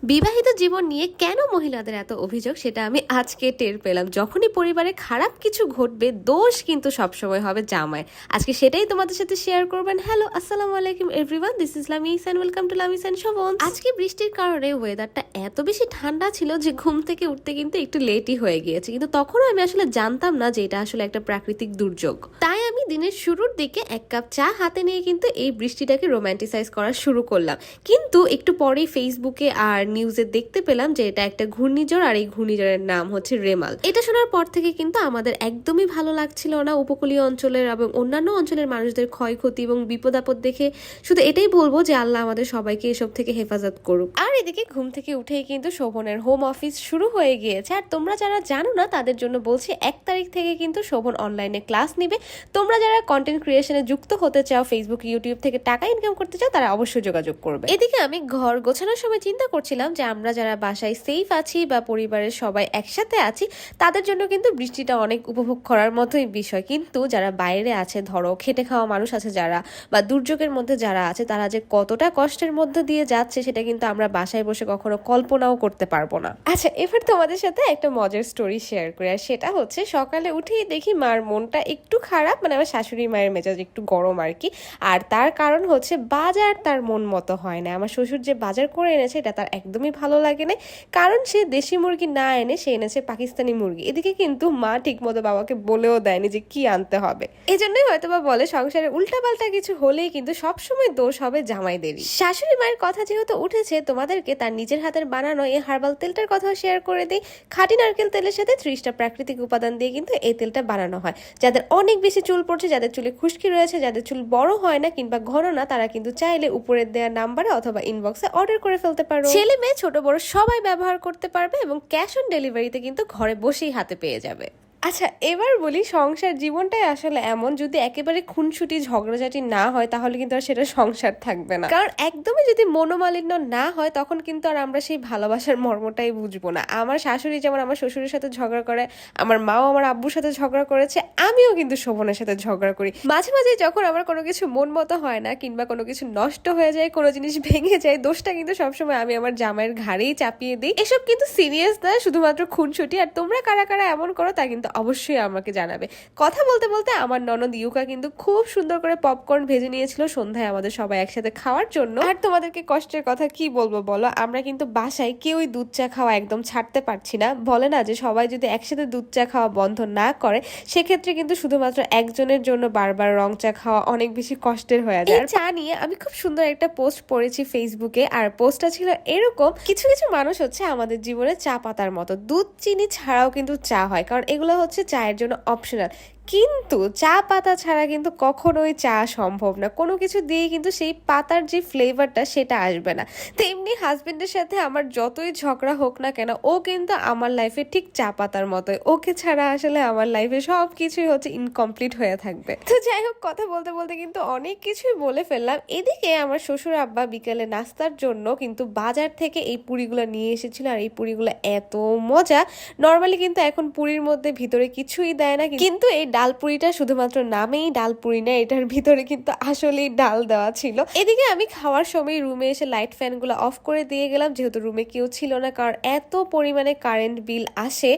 বিবাহিত জীবন নিয়ে কেন মহিলাদের এত অভিযোগ সেটা আমি আজকে টের পেলাম। যখনই পরিবারে খারাপ কিছু ঘটবে দোষ কিন্তু সবসময় হবে জামাই। আজকে সেটাই তোমাদের সাথে শেয়ার করবেন। হ্যালো, আসসালামু আলাইকুম everyone, this is Lamis and welcome to Lamis and Shovon. আজকে বৃষ্টির কারণে ওয়েদারটা এত বেশি ঠান্ডা ছিল যে ঘুম থেকে উঠতে কিন্তু একটু লেটই হয়ে গিয়েছে, কিন্তু তখন আমি আসলে জানতাম না যে এটা আসলে একটা প্রাকৃতিক দুর্যোগ। তাই আমি দিনের শুরুর দিকে এক কাপ চা হাতে নিয়ে কিন্তু এই বৃষ্টিটাকে রোম্যান্টিসাইজ করা শুরু করলাম। কিন্তু একটু পরেই ফেসবুকে আর নিউজে দেখতে পেলাম যে এটা একটা ঘূর্ণিঝড়, আর এই ঘূর্ণিঝড়ের নাম হচ্ছে রেমাল। এটা শোনার পর থেকে কিন্তু আমাদের একদমই ভালো লাগছিল না। উপকূলীয় অঞ্চলের এবং অন্যান্য অঞ্চলের মানুষদের ক্ষয়ক্ষতি এবং বিপদ আপদ দেখে শুধু এটাই বলবো যে আল্লাহ আমাদের সবাইকে এসব থেকে হেফাজত করুক। আর এদিকে ঘুম থেকে উঠেই কিন্তু শোভনের হোম অফিস শুরু হয়ে গিয়েছে। আর তোমরা যারা জানো না তাদের জন্য বলছি, 1 তারিখ থেকে কিন্তু শোভন অনলাইনে ক্লাস নিবে। তোমরা যারা কন্টেন্ট ক্রিয়েশনে যুক্ত হতে চাও, ফেসবুক ইউটিউব থেকে টাকা ইনকাম করতে চাও, তারা অবশ্যই যোগাযোগ করবে। এদিকে আমি ঘর গোছানোর সময় চিন্তা করছিলাম যে আমরা যারা বাসায় সেফ আছি বা পরিবারের সবাই একসাথে আছি তাদের জন্য কিন্তু বৃষ্টিটা অনেক উপভোগ করার মতোই বিষয়, কিন্তু যারা বাইরে আছে, ধরো খেটে খাওয়া মানুষ আছে যারা, বা দুর্যোগের মধ্যে যারা আছে, তারা যে কতটা কষ্টের মধ্যে দিয়ে যাচ্ছে সেটা কিন্তু আমরা বাসায় বসে কখনো কল্পনাও করতে পারবো না। আচ্ছা, এবার তোমাদের সাথে একটা মজার স্টোরি শেয়ার করি। আর সেটা হচ্ছে, সকালে উঠেই দেখি মার মনটা একটু খারাপ, মানে আমার শাশুড়ি মায়ের মেজাজ একটু গরম আর কি। আর তার কারণ হচ্ছে বাজার তার মন মতো হয় না। আমার শ্বশুর যে বাজার করে এনেছে এটা তার একদমই ভালো লাগে না, কারণ সে দেশি মুরগি না এনে সে এনেছে পাকিস্তানি মুরগি। এদিকে কিন্তু মা ঠিক মতো বাবাকে বলেও দেয়নি যে কি আনতে হবে। এই জন্যই হয়তো বা বলে সংসারে উল্টাপাল্টা কিছু হলেই কিন্তু সবসময় দোষ হবে জামাইদেরই। শাশুড়ি মায়ের কথা যেহেতু উঠেছে, তোমাদেরকে তার নিজের হাতের বানানো এই হার্বাল তেলটার কথাও শেয়ার করে দিই। খাঁটি নারকেল তেলের সাথে 30টা প্রাকৃতিক উপাদান দিয়ে কিন্তু এই তেলটা বানানো হয়। যাদের অনেক বেশি চুল পড়ছে, যাদের চুলে খুশকি রয়েছে, যাদের চুল বড় হয় না কিংবা ঘন না, তারা কিন্তু চাইলে উপরের দেওয়া নাম্বারে অথবা ইনবক্সে অর্ডার করে ফেলতে পারো। ছেলে মেয়ে ছোট বড় সবাই ব্যবহার করতে পারবে এবং ক্যাশ অন ডেলিভারিতে কিন্তু ঘরে বসেই হাতে পেয়ে যাবে। আচ্ছা, এবার বলি, সংসার জীবনটাই আসলে এমন, যদি একেবারে খুনসুটি ঝগড়াঝাটি না হয় তাহলে কিন্তু আর সেটা সংসার থাকবে না। কারণ একদমই যদি মনোমালিন্য না হয় তখন কিন্তু আর আমরা সেই ভালোবাসার মর্মটাই বুঝবো না। আমার শাশুড়ি যেমন আমার শ্বশুরের সাথে ঝগড়া করে, আমার মাও আমার আব্বুর সাথে ঝগড়া করেছে, আমিও কিন্তু শোভনের সাথে ঝগড়া করি। মাঝে মাঝে যখন আমার কোনো কিছু মন মতো হয় না কিংবা কোনো কিছু নষ্ট হয়ে যায়, কোনো জিনিস ভেঙে যায়, দোষটা কিন্তু সবসময় আমি আমার জামাইয়ের ঘাড়েই চাপিয়ে দিই। এসব কিন্তু সিরিয়াস না, শুধুমাত্র খুনসুটি। আর তোমরা কারা কারা এমন করো তা কিন্তু অবশ্যই আমাকে জানাবে। কথা বলতে বলতে আমার ননদ ইউকা কিন্তু খুব সুন্দর করে পপকর্ন ভেজে নিয়েছিল সন্ধ্যায় আমাদের সবাই একসাথে খাওয়ার জন্য। আর তোমাদেরকে কষ্টের কথা কি বলবো বলো, আমরা কিন্তু বাসায় কেউই দুধ চা খাওয়া একদম ছাড়তে পারছি না। বলে না যে সবাই যদি একসাথে দুধ চা খাওয়া বন্ধ না করে, সেক্ষেত্রে কিন্তু শুধুমাত্র একজনের জন্য বারবার রং চা খাওয়া অনেক বেশি কষ্টের হয়ে যায়। চা নিয়ে আমি খুব সুন্দর একটা পোস্ট পড়েছি ফেসবুকে, আর পোস্টটা ছিল এরকম: কিছু কিছু মানুষ হচ্ছে আমাদের জীবনে চা পাতার মতো, দুধ চিনি ছাড়াও কিন্তু চা হয়, কারণ এগুলো হচ্ছে চায়ের জন্য অপশনাল। কিন্তু চা পাতা ছাড়া কিন্তু কখনোই চা সম্ভব না। কোনো কিছু দিয়ে কিন্তু সেই পাতার যে ফ্লেভারটা সেটা আসবে না। তেমনি হাজবেন্ডের সাথে আমার যতই ঝগড়া হোক না কেন, ও কিন্তু আমার লাইফে ঠিক চা পাতার মতোই। ওকে ছাড়া আসলে আমার লাইফে সব কিছুই হচ্ছে ইনকমপ্লিট হয়ে থাকবে। তো যাই হোক, কথা বলতে বলতে কিন্তু অনেক কিছুই বলে ফেললাম। এদিকে আমার শ্বশুর আব্বা বিকেলে নাস্তার জন্য কিন্তু বাজার থেকে এই পুরিগুলো নিয়ে এসেছিল, আর এই পুরিগুলো এত মজা। নর্মালি কিন্তু এখন পুরির মধ্যে ভিতরে কিছুই দেয় না, কিন্তু এই ডাল পুরিটা শুধুমাত্র নামেই ডাল পুরি না, এটার ভিতরে কিন্তু আসলেই ডাল দেওয়া ছিল। এদিকে আমি খাওয়ার সময় রুমে এসে লাইট ফ্যান গুলো অফ করে দিয়ে গেলাম, যেহেতু রুমে কেউ ছিল না, কারণ এত পরিমাণে কারেন্ট বিল আসে।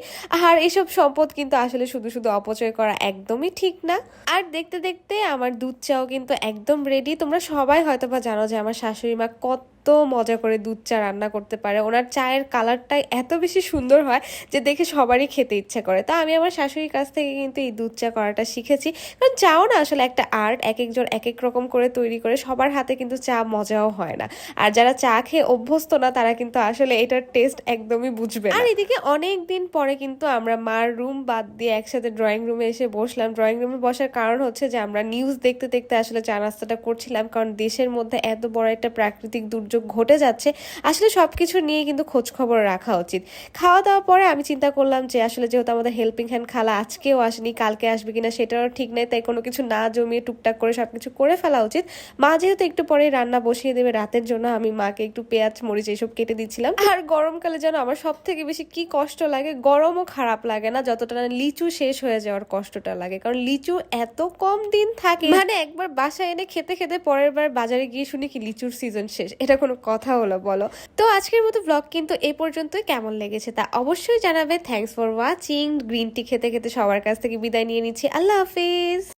আর এসব সম্পদ কিন্তু আসলে শুধু শুধু অপচয় করা একদমই ঠিক না। আর দেখতে দেখতে আমার দুধ চাও কিন্তু একদম রেডি। তোমরা সবাই হয়তো বা জানো যে আমার শাশুড়ি মা কত মজা করে দুধ চা রান্না করতে পারে। ওনার চায়ের কালারটাই এত বেশি সুন্দর হয় যে দেখে সবারই খেতে ইচ্ছে করে। তা আমি আমার শাশুড়ির কাছ থেকে কিন্তু এই দুধ চা করাটা শিখেছি, কারণ চাও না আসলে একটা আর্ট, এক একজন এক এক রকম করে তৈরি করে, সবার হাতে কিন্তু চা মজাও হয় না। আর যারা চা খেয়ে অভ্যস্ত না তারা কিন্তু আসলে এটার টেস্ট একদমই বুঝবে না। আর এদিকে অনেক দিন পরে কিন্তু আমরা মার রুম বাদ দিয়ে একসাথে ড্রয়িং রুমে এসে বসলাম। ড্রয়িং রুমে বসার কারণ হচ্ছে যে আমরা নিউজ দেখতে দেখতে আসলে চা নাস্তাটা করছিলাম, কারণ দেশের মধ্যে এত বড় একটা প্রাকৃতিক দুর্যোগ ঘটে যাচ্ছে, আসলে সবকিছু নিয়ে কিন্তু খোঁজ খবর রাখা উচিত। খাওয়া দাওয়া পরে আমি চিন্তা করলাম যে আসলে যেহেতু আমাদের হেল্পিং হ্যান্ড খালা আজকেও আসেনি, কালকে আসবে কিনা সেটাও ঠিক নেই, তাই কোনো কিছু না জমিয়ে টুকটাক করে সবকিছু করে ফেলা উচিত। মা যেহেতু একটু পরে রান্না বসিয়ে দেবে রাতের জন্য, আমি মাকে একটু পেঁয়াজ মরিচ এইসব কেটে দিচ্ছিলাম। আর গরমকালে যেন আমার সব থেকে বেশি কি কষ্ট লাগে, গরমও খারাপ লাগে না যতটা না লিচু শেষ হয়ে যাওয়ার কষ্টটা লাগে, কারণ লিচু এত কম দিন থাকে, মানে একবার বাসায় এনে খেতে খেতে পরের বার বাজারে গিয়ে শুনি কি লিচুর সিজন শেষ। এটা কোনো কথা হলো বলো। তো আজকের মতো ব্লগ কিন্তু এই পর্যন্তই, কেমন লেগেছে তা অবশ্যই জানাবে। Thanks for watching. Green tea খেতে খেতে সবার কাছ থেকে বিদায় নিয়ে নিচ্ছি। আল্লাহ হাফিজ।